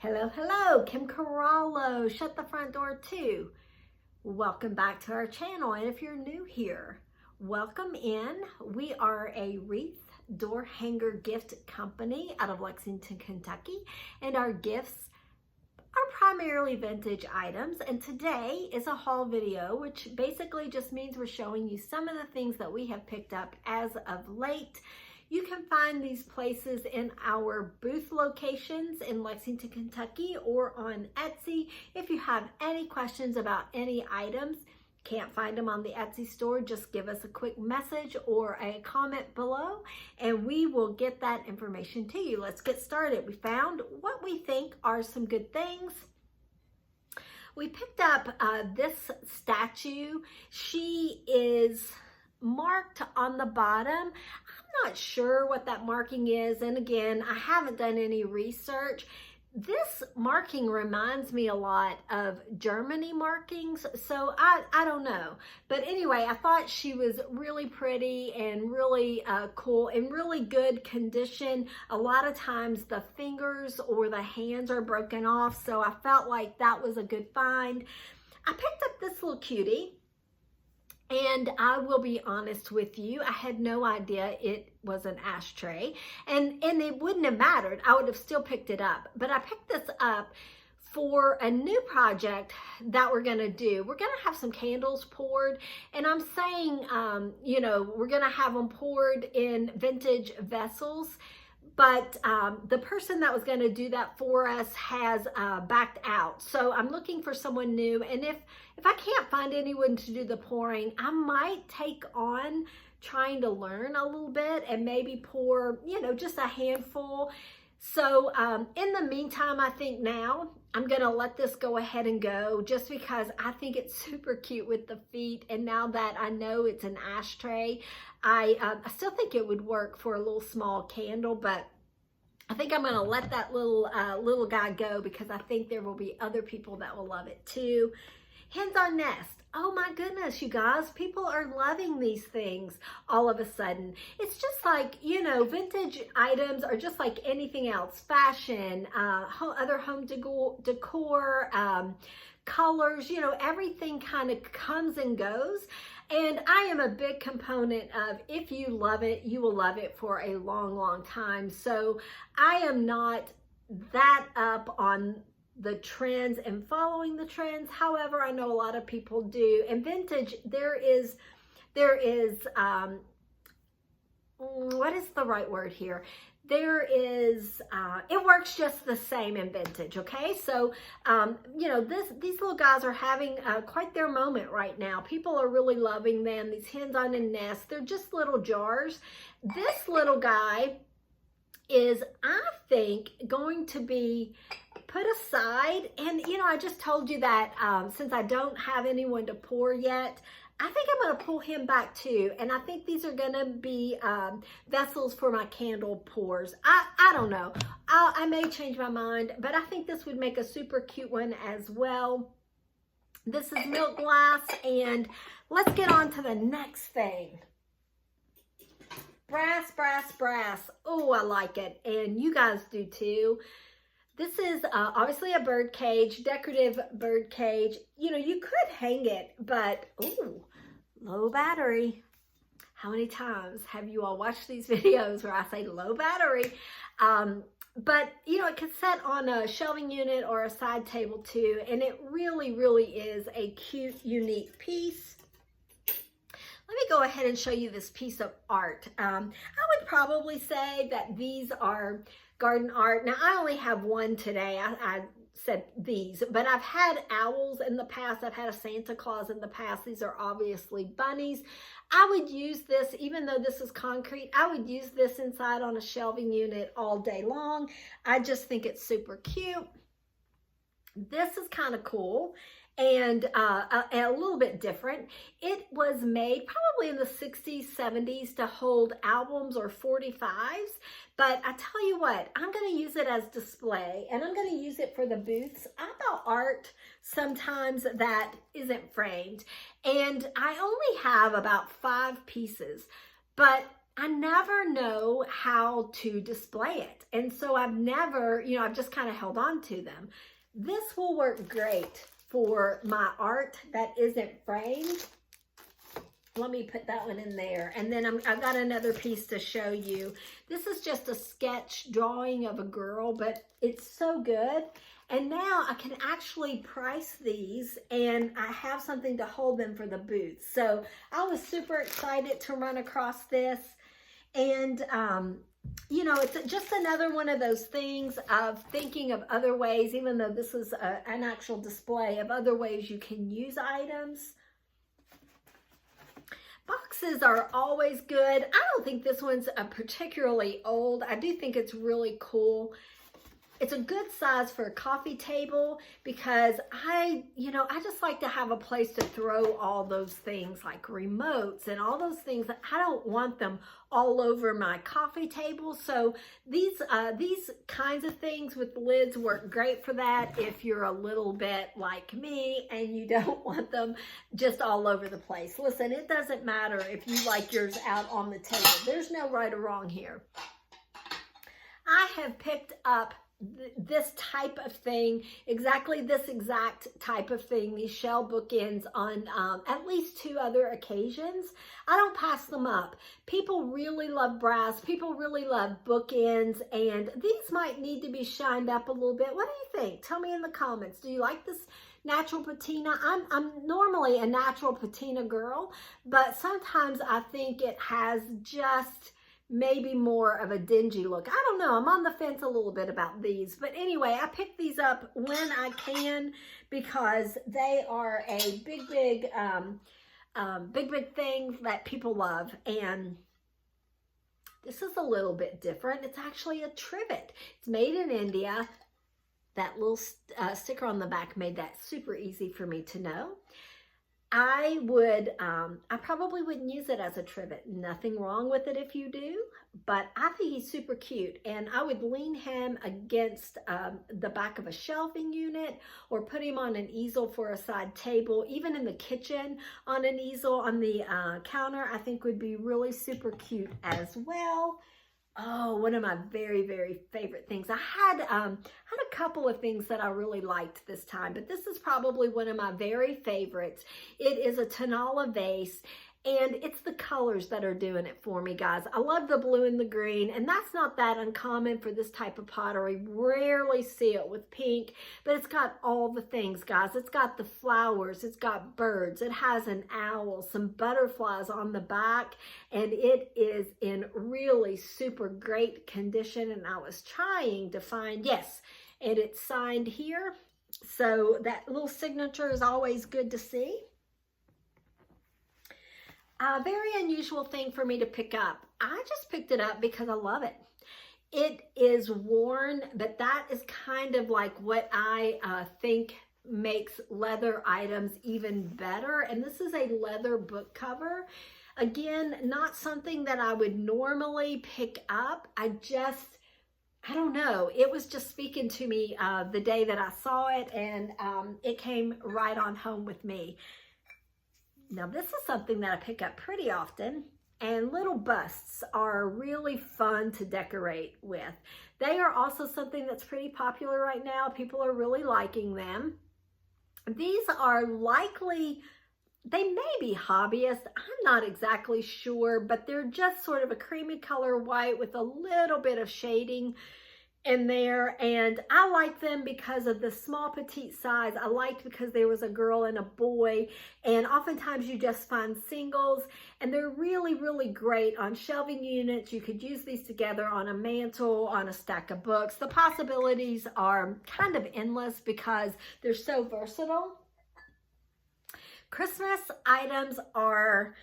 Hello, hello, Kim Corallo, Shut the Front Door Too. Welcome back to our channel, and if you're new here, welcome in. We are a wreath door hanger gift company out of Lexington, Kentucky, and our gifts are primarily vintage items. And today is a haul video, which basically just means we're showing you some of the things that we have picked up as of late. You can find these places in our booth locations in Lexington, Kentucky, or on Etsy. If you have any questions about any items, can't find them on the Etsy store, just give us a quick message or a comment below and we will get that information to you. Let's get started. We found what we think are some good things. We picked up this statue. She is marked on the bottom. I'm not sure what that marking is, and again, I haven't done any research. This marking reminds me a lot of Germany markings, so I don't know. But anyway, I thought she was really pretty and really cool, in really good condition. A lot of times the fingers or the hands are broken off, so I felt like that was a good find. I picked up this little cutie. And I will be honest with you, I had no idea it was an ashtray, and it wouldn't have mattered. I would have still picked it up, but I picked this up for a new project that we're gonna do. We're gonna have some candles poured, and I'm saying, you know, we're gonna have them poured in vintage vessels. But the person that was going to do that for us has backed out. So I'm looking for someone new. And if I can't find anyone to do the pouring, I might take on trying to learn a little bit and maybe pour, you know, just a handful. So in the meantime, I think now I'm going to let this go ahead and go just because I think it's super cute with the feet. And now that I know it's an ashtray, I still think it would work for a little small candle, but I think I'm going to let that little guy go because I think there will be other people that will love it too. Hens on Nest. Oh my goodness, you guys, people are loving these things all of a sudden. It's just like, you know, vintage items are just like anything else. Fashion, other home decor, colors, you know, everything kind of comes and goes. And I am a big component of if you love it, you will love it for a long, long time. So I am not that up on the trends and following the trends. However, I know a lot of people do. And vintage, there is what is the right word here? There is, it works just the same in vintage, okay? So, you know, these little guys are having quite their moment right now. People are really loving them. These hens on a nest, they're just little jars. This little guy is, I think, going to be put aside. And, you know, I just told you that since I don't have anyone to pour yet, I think I'm going to pull him back too. And I think these are going to be vessels for my candle pours. I don't know. I may change my mind, but I think this would make a super cute one as well. This is milk glass, and let's get on to the next thing. Brass, brass, brass. Oh, I like it. And you guys do too. This is obviously a bird cage, decorative bird cage. You know, you could hang it, but, ooh, low battery. How many times have you all watched these videos where I say low battery? But, you know, it can set on a shelving unit or a side table too, and it really, really is a cute, unique piece. Let me go ahead and show you this piece of art. I would probably say that these are garden art. Now, I only have one today. I said these, but I've had owls in the past. I've had a Santa Claus in the past. These are obviously bunnies. I would use this, even though this is concrete, I would use this inside on a shelving unit all day long. I just think it's super cute. This is kind of cool and a little bit different. It was made probably in the 60s, 70s to hold albums or 45s. But I tell you what, I'm going to use it as display, and I'm going to use it for the booths. I buy art sometimes that isn't framed, and I only have about 5 pieces. But I never know how to display it. And so I've never, I've just kind of held on to them. This will work great for my art that isn't framed. Let me put that one in there. And then I've got another piece to show you. This is just a sketch drawing of a girl, but it's so good. And now I can actually price these, and I have something to hold them for the booth. So I was super excited to run across this. And, it's just another one of those things of thinking of other ways, even though this is an actual display, of other ways you can use items. Boxes are always good. I don't think this one's particularly old. I do think it's really cool. It's a good size for a coffee table because I just like to have a place to throw all those things like remotes and all those things. I don't want them all over my coffee table. So these kinds of things with lids work great for that if you're a little bit like me and you don't want them just all over the place. Listen, it doesn't matter if you like yours out on the table. There's no right or wrong here. I have picked up this type of thing, exactly this exact type of thing, these shell bookends on at least 2 other occasions. I don't pass them up. People really love brass. People really love bookends, and these might need to be shined up a little bit. What do you think? Tell me in the comments. Do you like this natural patina? I'm normally a natural patina girl, but sometimes I think it has just maybe more of a dingy look. I don't know. I'm on the fence a little bit about these. But anyway, I pick these up when I can because they are a big thing that people love. And this is a little bit different. It's actually a trivet. It's made in India. That little sticker on the back made that super easy for me to know. I probably wouldn't use it as a trivet. Nothing wrong with it if you do, but I think he's super cute, and I would lean him against the back of a shelving unit or put him on an easel for a side table, even in the kitchen on an easel on the counter. I think would be really super cute as well. Oh, one of my very, very favorite things. I had a couple of things that I really liked this time, but this is probably one of my very favorites. It is a Tanala vase, and it's the colors that are doing it for me, guys. I love the blue and the green, and that's not that uncommon for this type of pottery. Rarely see it with pink, but it's got all the things, guys. It's got the flowers, it's got birds, it has an owl, some butterflies on the back, and it is in really super great condition. And I was trying to find, yes, and it's signed here. So that little signature is always good to see. A very unusual thing for me to pick up. I just picked it up because I love it. It is worn, but that is kind of like what I think makes leather items even better. And this is a leather book cover. Again, not something that I would normally pick up. I don't know. It was just speaking to me the day that I saw it, and it came right on home with me. Now, this is something that I pick up pretty often, and little busts are really fun to decorate with. They are also something that's pretty popular right now. People are really liking them. These are likely, they may be hobbyists. I'm not exactly sure, but they're just sort of a creamy color white with a little bit of shading in there, and I like them because of the small petite size. I liked because there was a girl and a boy, and oftentimes you just find singles, and they're really, really great on shelving units. You could use these together on a mantle, on a stack of books. The possibilities are kind of endless because they're so versatile. Christmas items are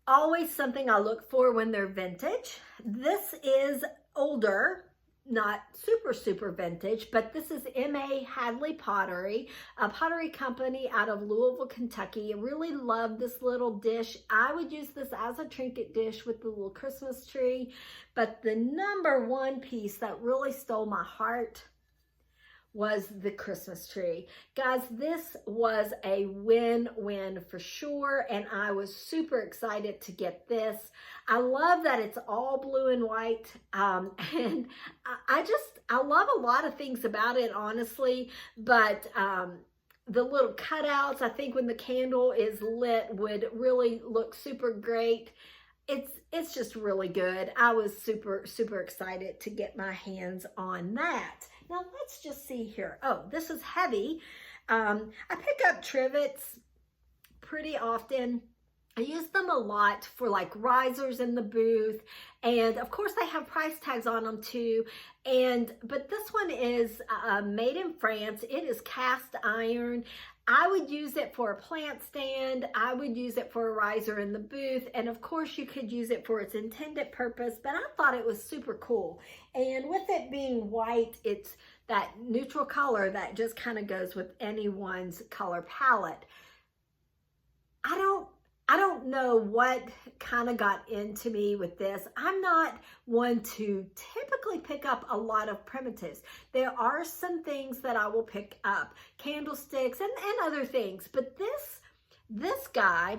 always something I look for when they're vintage. This is older, not super vintage, but this is M.A. Hadley Pottery, a pottery company out of Louisville, Kentucky. I really love this little dish. I would use this as a trinket dish with the little Christmas tree, but the number one piece that really stole my heart was the Christmas tree. Guys, this was a win-win for sure, and I was super excited to get this. I love that it's all blue and white, and I love a lot of things about it, honestly, but the little cutouts, I think when the candle is lit, would really look super great. It's just really good. I was super excited to get my hands on that. Now let's just see here. Oh, this is heavy. I pick up trivets pretty often. I use them a lot for like risers in the booth, and of course they have price tags on them too. But this one is made in France. It is cast iron. I would use it for a plant stand. I would use it for a riser in the booth. And of course you could use it for its intended purpose, but I thought it was super cool. And with it being white, it's that neutral color that just kind of goes with anyone's color palette. I don't know what kind of got into me with this. I'm not one to typically pick up a lot of primitives. There are some things that I will pick up, candlesticks and other things, but this guy,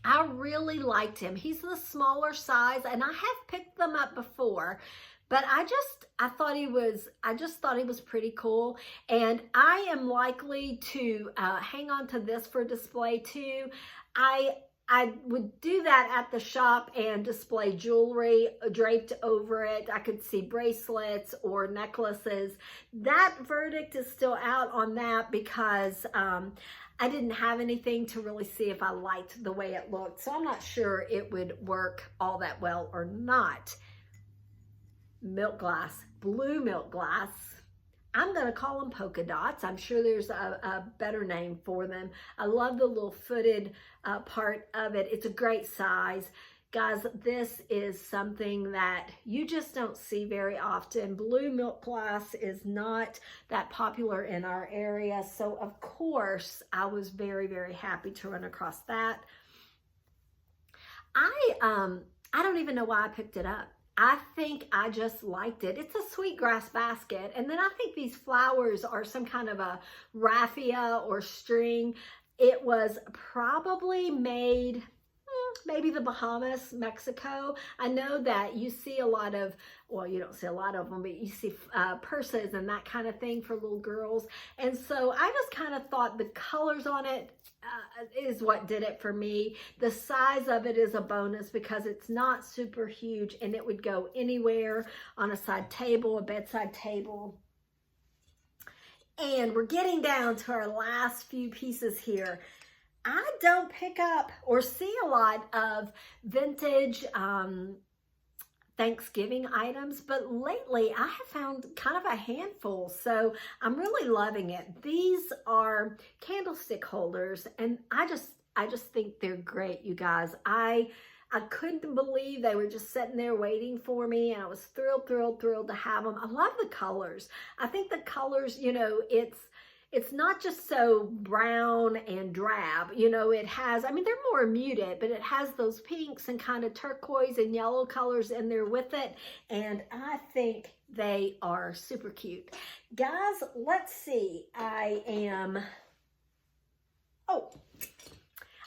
I really liked him. He's the smaller size, and I have picked them up before, but I just thought he was pretty cool, and I am likely to hang on to this for display too. I would do that at the shop and display jewelry draped over it. I could see bracelets or necklaces. That verdict is still out on that because I didn't have anything to really see if I liked the way it looked. So I'm not sure it would work all that well or not. Milk glass, blue milk glass. I'm going to call them polka dots. I'm sure there's a better name for them. I love the little footed part of it. It's a great size. Guys, this is something that you just don't see very often. Blue milk glass is not that popular in our area. So of course, I was very happy to run across that. I don't even know why I picked it up. I think I just liked it. It's a sweetgrass basket. And then I think these flowers are some kind of a raffia or string. It was probably made, maybe the Bahamas, Mexico. I know that you see a lot of, well, you don't see a lot of them, but you see purses and that kind of thing for little girls. And so I just kind of thought the colors on it is what did it for me. The size of it is a bonus because it's not super huge, and it would go anywhere on a side table, a bedside table. And we're getting down to our last few pieces here. I don't pick up or see a lot of vintage Thanksgiving items, but lately I have found kind of a handful, so I'm really loving it. These are candlestick holders, and I just think they're great, you guys. I couldn't believe they were just sitting there waiting for me, and I was thrilled to have them. I love the colors. I think the colors, you know, it's not just so brown and drab, you know, it has, I mean, they're more muted, but it has those pinks and kind of turquoise and yellow colors in there with it. And I think they are super cute. Guys, let's see. I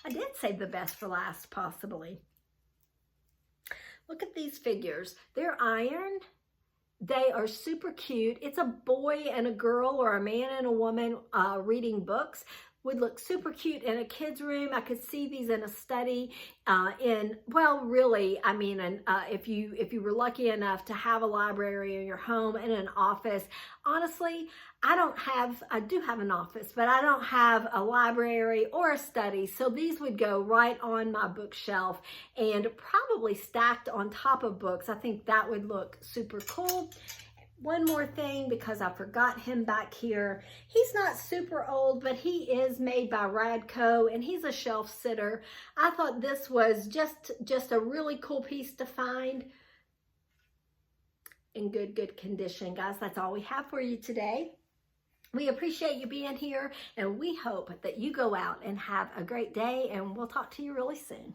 did save the best for last, possibly. Look at these figures. They're iron. They are super cute. It's a boy and a girl, or a man and a woman reading books. Would look super cute in a kid's room. I could see these in a study, well, really, I mean, if you were lucky enough to have a library in your home and an office. Honestly, I do have an office, but I don't have a library or a study. So these would go right on my bookshelf and probably stacked on top of books. I think that would look super cool. One more thing, because I forgot him back here. He's not super old, but he is made by Radco, and he's a shelf sitter. I thought this was just a really cool piece to find in good condition. Guys, that's all we have for you today. We appreciate you being here, and we hope that you go out and have a great day, and we'll talk to you really soon.